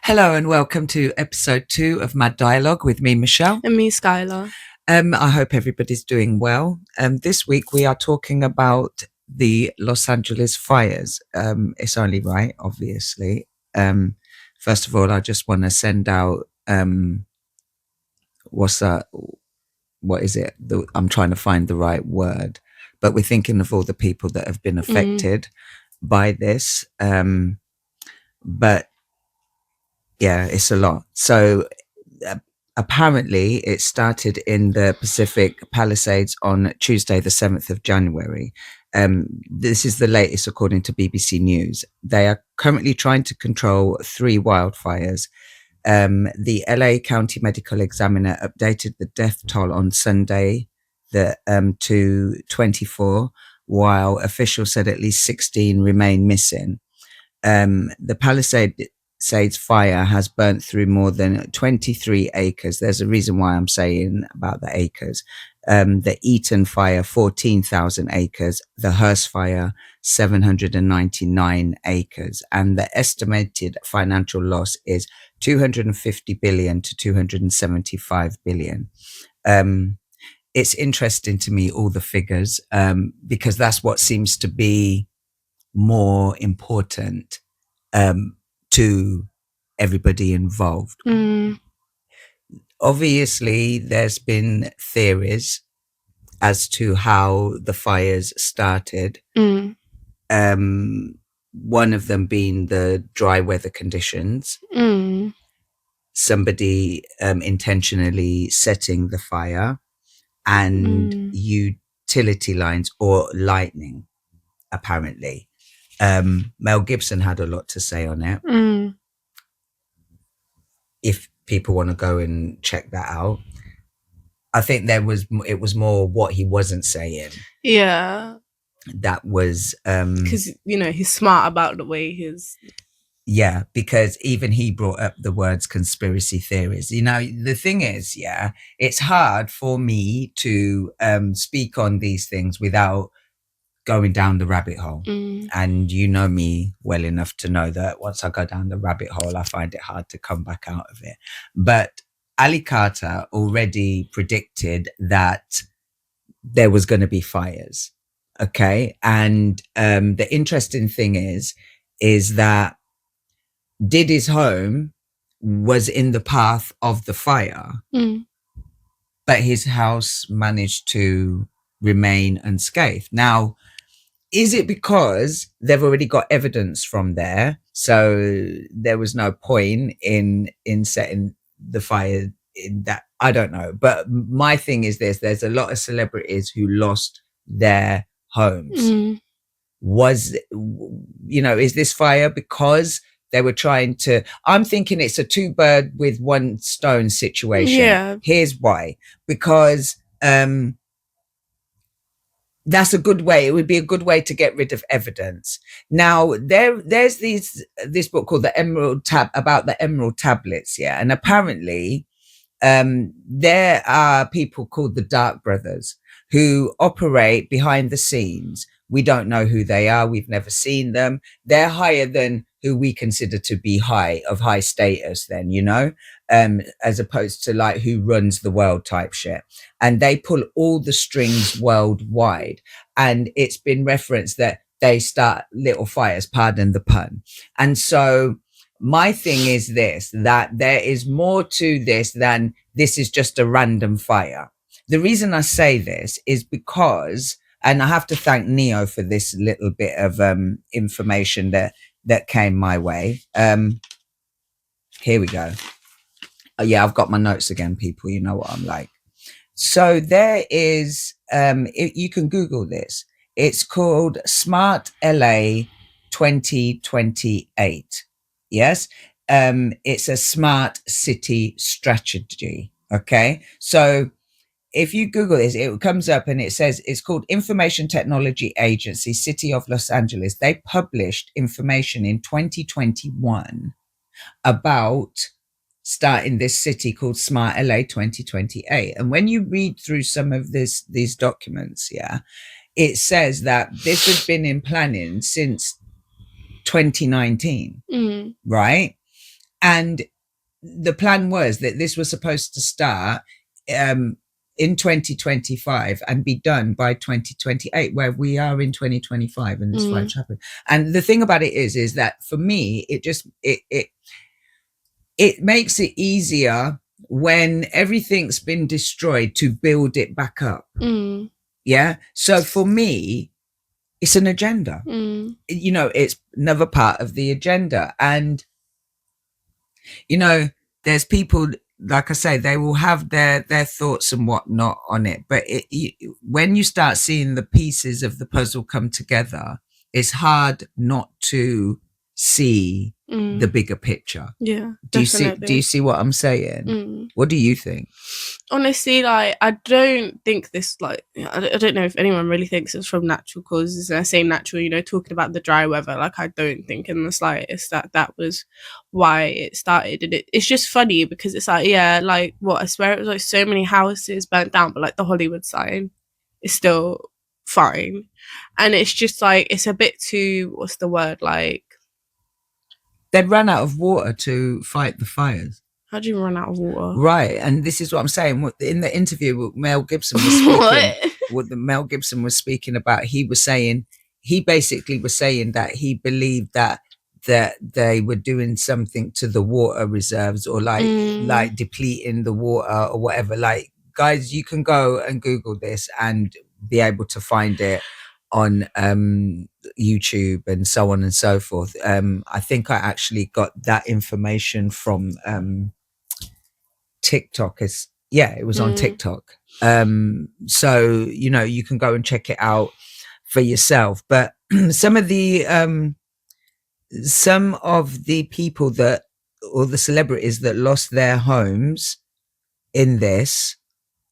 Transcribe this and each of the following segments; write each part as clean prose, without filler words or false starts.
Hello and welcome to episode 2 of Mad Dialogue with me, Michelle. And me, Skylar. I hope everybody's doing well. This week we are talking about the Los Angeles fires. It's only right, obviously. First of all, I just want to send out, what's that? What is it? I'm trying to find the right word, but we're thinking of all the people that have been affected by this. But yeah, it's a lot. So apparently it started in the Pacific Palisades on Tuesday, the 7th of January. This is the latest according to BBC News. They are currently trying to control 3 wildfires. The LA County Medical Examiner updated the death toll on Sunday to 24, while officials said at least 16 remain missing. The Palisades fire has burnt through more than 23 acres. There's a reason why I'm saying about the acres. The Eaton fire, 14,000 acres. The Hearst fire, 799 acres. And the estimated financial loss is 250 billion to 275 billion. It's interesting to me, all the figures, because that's what seems to be more important to everybody involved. Obviously, there's been theories as to how the fires started. One of them being the dry weather conditions. Somebody intentionally setting the fire, and utility lines or lightning, apparently. Mel Gibson had a lot to say on it. If people want to go and check that out, I think it was more what he wasn't saying. Yeah. That was because he's smart about the way his. Yeah, because even he brought up the words conspiracy theories. The thing is, it's hard for me to speak on these things without going down the rabbit hole. And you know me well enough to know that once I go down the rabbit hole, I find it hard to come back out of it. But Ali Carter already predicted that there was going to be fires. Okay. And the interesting thing is that Diddy's home was in the path of the fire, but his house managed to remain unscathed. Now, is it because they've already got evidence from there, so there was no point in setting the fire in that? I don't know. But my thing is this: there's a lot of celebrities who lost their homes. Is this fire because they were trying to? I'm thinking it's a 2 bird with 1 stone situation. Yeah. Here's why: because that's a good way. It would be a good way to get rid of evidence. Now, there's this book called The Emerald about the Emerald Tablets, and apparently there are people called the Dark Brothers who operate behind the scenes. We don't know who they are. We've never seen them. They're higher than who we consider to be high status then, as opposed to like who runs the world type shit. And they pull all the strings worldwide. And it's been referenced that they start little fires, pardon the pun. And so my thing is this, that there is more to this than this is just a random fire. The reason I say this is because, and I have to thank Neo for this little bit of information that came my way. Here we go. I've got my notes again, people. You know what I'm like. So there is, you can Google this. It's called Smart LA 2028. Yes. It's a smart city strategy. Okay. So if you Google this, it comes up and it says it's called Information Technology Agency, City of Los Angeles. They published information in 2021 about starting this city called Smart LA 2028. And when you read through some of these documents, it says that this has been in planning since 2019, right? And the plan was that this was supposed to start in 2025 and be done by 2028, where we are in 2025 and this fire's happened. And the thing about it is that for me, it just it makes it easier when everything's been destroyed to build it back up. Yeah. So for me, it's an agenda. You know, it's another part of the agenda. And, you know, there's people, like I say, they will have their thoughts and whatnot on it. But when you start seeing the pieces of the puzzle come together, it's hard not to see the bigger picture. Yeah, do you see what I'm saying? What do you think? Honestly, like, I don't think this, like, I don't know if anyone really thinks it's from natural causes. And I say natural, you know, talking about the dry weather, like, I don't think in the slightest that was why it started. And it's just funny because it's like, yeah, like, what, I swear it was like so many houses burnt down, but like the Hollywood sign is still fine. And it's just like, it's a bit too, what's the word, like, they'd run out of water to fight the fires. How do you run out of water? Right, and this is what I'm saying. In the interview, Mel Gibson was speaking. What Mel Gibson was speaking about, he basically was saying that he believed that they were doing something to the water reserves, or like depleting the water or whatever. Like, guys, you can go and Google this and be able to find it on YouTube and so on and so forth. I think I actually got that information from TikTok. It was on TikTok. So, you know, you can go and check it out for yourself. But some of the people that, or the celebrities that lost their homes in this,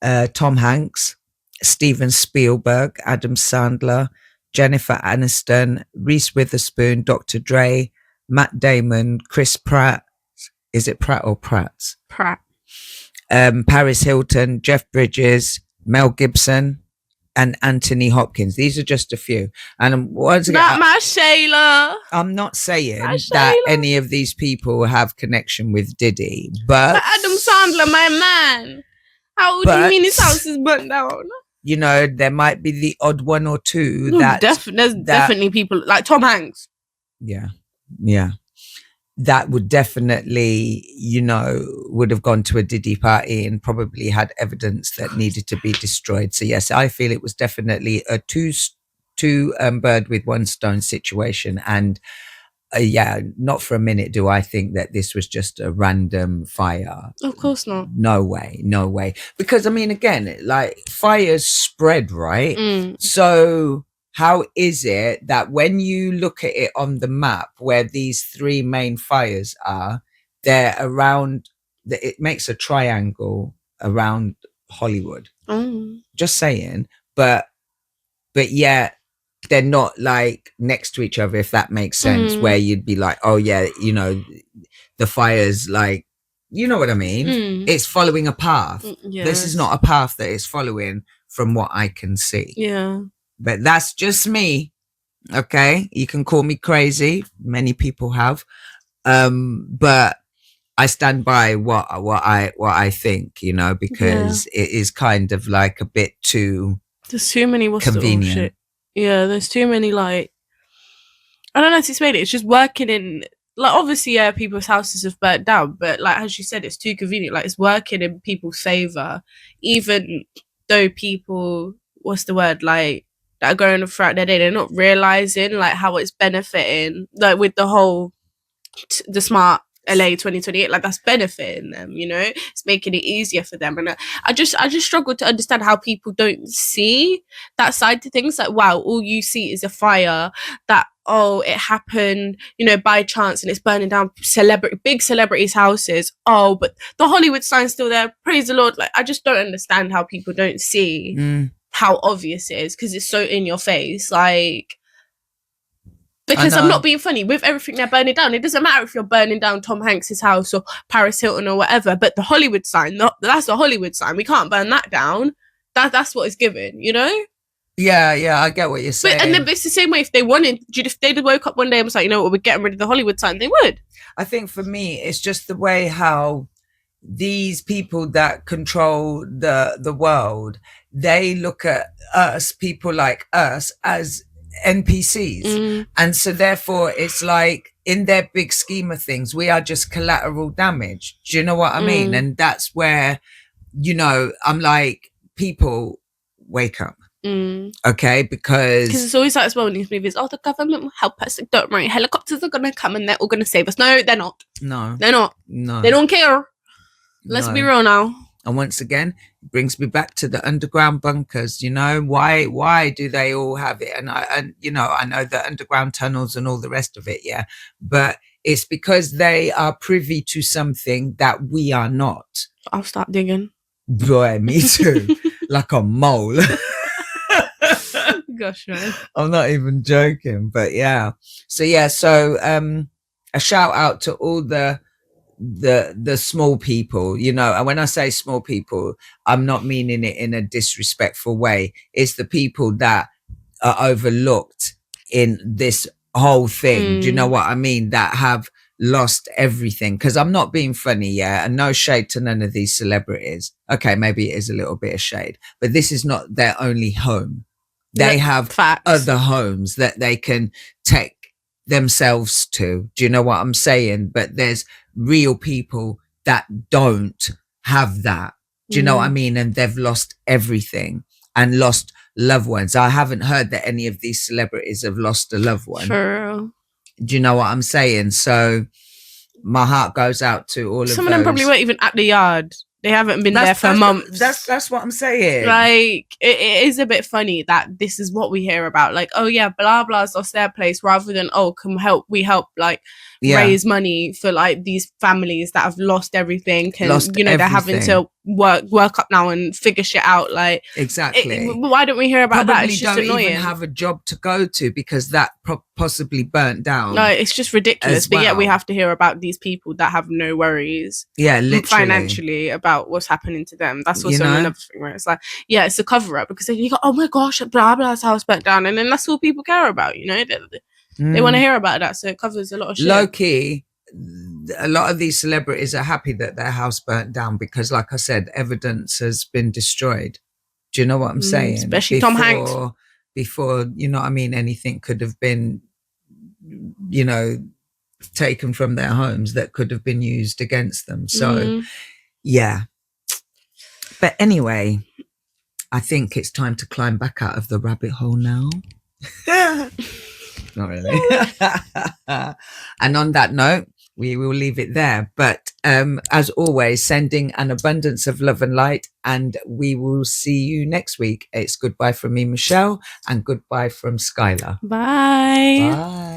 Tom Hanks, Steven Spielberg, Adam Sandler, Jennifer Aniston, Reese Witherspoon, Dr. Dre, Matt Damon, Chris Pratt. Is it Pratt or Pratt? Pratt. Paris Hilton, Jeff Bridges, Mel Gibson, and Anthony Hopkins. These are just a few. And once again, not my Shayla. I'm not saying that any of these people have connection with Diddy, but Adam Sandler, my man. How do you mean his house is burnt down? You know, there might be the odd one or two there's definitely people like Tom Hanks. Yeah. That would definitely, you know, would have gone to a Diddy party and probably had evidence that needed to be destroyed. So yes, I feel it was definitely a two bird with one stone situation. And not for a minute do I think that this was just a random fire. Of course not. No way. Because I mean, again, like, fires spread, right? So how is it that when you look at it on the map where these three main fires are, they're around, it makes a triangle around Hollywood? Just saying. But yet they're not like next to each other, if that makes sense, where you'd be like, oh yeah, you know, the fire's like, you know what I mean? It's following a path. Yes. This is not a path that it's following from what I can see. Yeah. But that's just me. Okay. You can call me crazy. Many people have. But I stand by what I think, you know, because it is kind of like a bit too, there's too many convenient. Shit. Yeah, there's too many, like, I don't know how to explain it. It's just working in, like, obviously, yeah, people's houses have burnt down, but like, as you said, it's too convenient. Like, it's working in people's favor, even though people, what's the word, like, that are going throughout their day, they're not realizing like how it's benefiting, like with the whole the smart LA 2028, like that's benefiting them, you know, it's making it easier for them. And I just struggle to understand how people don't see that side to things. Like, wow, all you see is a fire that, oh, it happened, you know, by chance, and it's burning down big celebrities' houses. Oh, but the Hollywood sign's still there, praise the Lord. Like, I just don't understand how people don't see how obvious it is, because it's so in your face. Like, because I'm not being funny, with everything they're burning down, it doesn't matter if you're burning down Tom Hanks' house or Paris Hilton or whatever, but the Hollywood sign, that's the Hollywood sign. We can't burn that down. That's what it's given, you know? Yeah, I get what you're saying. But and then it's the same way. If they wanted, if they woke up one day and was like, you know what, we're getting rid of the Hollywood sign, they would. I think for me, it's just the way how these people that control the world, they look at us, people like us, as NPCs. And so therefore it's like, in their big scheme of things, we are just collateral damage. Do you know what I mean? And that's where, you know, I'm like, people, wake up. Okay, because it's always like as well in these movies, oh, the government will help us, like, don't worry, helicopters are gonna come and they're all gonna save us. No, they're not. They're not. They don't care. Let's be real now. And once again, it brings me back to the underground bunkers. You know, why do they all have it? And you know, I know the underground tunnels and all the rest of it, yeah, but it's because they are privy to something that we are not. I'll start digging. Boy, me too. Like a mole. Gosh, man. I'm not even joking, but yeah. So a shout out to all the small people, you know, and when I say small people, I'm not meaning it in a disrespectful way. It's the people that are overlooked in this whole thing. Do you know what I mean? That have lost everything. Because I'm not being funny, yeah, and no shade to none of these celebrities. Okay, maybe it is a little bit of shade, but this is not their only home. They have other homes that they can take themselves to. Do you know what I'm saying? But there's real people that don't have that. Do you know what I mean? And they've lost everything and lost loved ones. I haven't heard that any of these celebrities have lost a loved one. For real. Do you know what I'm saying? So my heart goes out to all of Some of them probably weren't even at the yard. They haven't been there for months. That's what I'm saying. Like, it is a bit funny that this is what we hear about. Like, oh yeah, blah blah's lost their place, rather than, oh, we help like raise money for like these families that have lost everything, and you know, they're having to work up now and figure shit out. Like, exactly. Why don't we hear about that? It's just annoying. Even have a job to go to because that possibly burnt down. No, it's just ridiculous. But yet we have to hear about these people that have no worries. Yeah, literally. Financially about what's happening to them. That's also another thing where it's like, yeah, it's a cover up, because then you go, oh my gosh, blah blah's house burnt down, and then that's all people care about. You know, they want to hear about that, so it covers a lot of shit. Low key, a lot of these celebrities are happy that their house burnt down because, like I said, evidence has been destroyed. Do you know what I'm saying? Especially Tom Hanks. Before, you know what I mean, anything could have been, you know, taken from their homes that could have been used against them. So, yeah. But anyway, I think it's time to climb back out of the rabbit hole now. Not really. And on that note, we will leave it there. But as always, sending an abundance of love and light, and we will see you next week. It's goodbye from me, Michelle, and goodbye from Skylar. Bye. Bye.